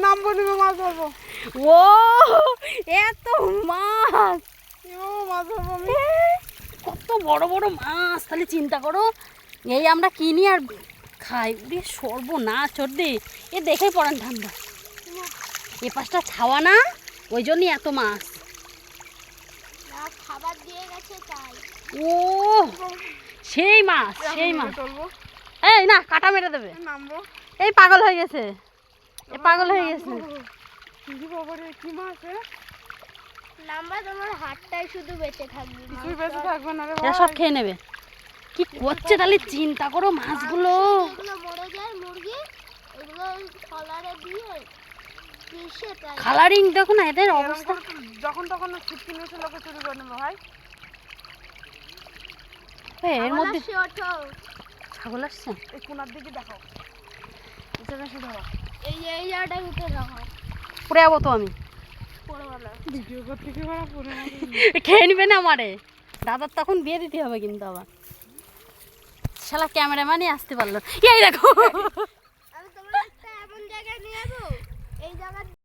নামবো নিবে মাছ ধরবো। ও এত মাছ, মাছ ধরবো আমি। কত বড় বড় মাছ, তাহলে চিন্তা করো। এই আমরা কিনি আর খাই। উড়ে সর্বনাশ চর্দি, এ দেখেই পড়ান ঠান্ডা। এ পাশটা ছাওয়া না, ওই জন্যই এত মাছ। খাবার দিয়ে গেছে তাই। ও সেই মাছ, সেই মাছ। চলবো এই না, কাটা মেরে দেবে। নামবো। এই পাগল হয়ে গেছে, এ পাগল হয়ে গেছে। কি মাছ? নাম্বার তোমার হাতটাই শুধু বেঁচে থাকবে, কিছুই বেঁচে থাকবে না রে এরা সব খেয়ে নেবে। কি করছে তাহলে চিন্তা করো মাছগুলো। এগুলো মরে যায় মুরগি, এগুলো কলারে দিয়ে পিষে তাই। কালারিং দেখো না এদের অবস্থা। যখন তখন ছিটকি নিয়েছে লোকে চুরি করে নেবে ভাই। এর মধ্যে ওঠো, ছাগল আসছে। এই কোনার দিকে দেখো, এই জায়গায় শুধু এই জায়গাটা উঠে রাখো। পড়ে যাবো তো আমি। পড়বা ভিডিও করতে কি করা পরে খেয়ে নিবে না আমারে। দাদার তখন বিয়ে দিতে হবে কিন্তু আবার। শালা ক্যামেরাম্যানই আসতে পারলো। এই দেখো। আমি তোমার একটা এমন জায়গায় নিয়ে যাবো, এই জায়গা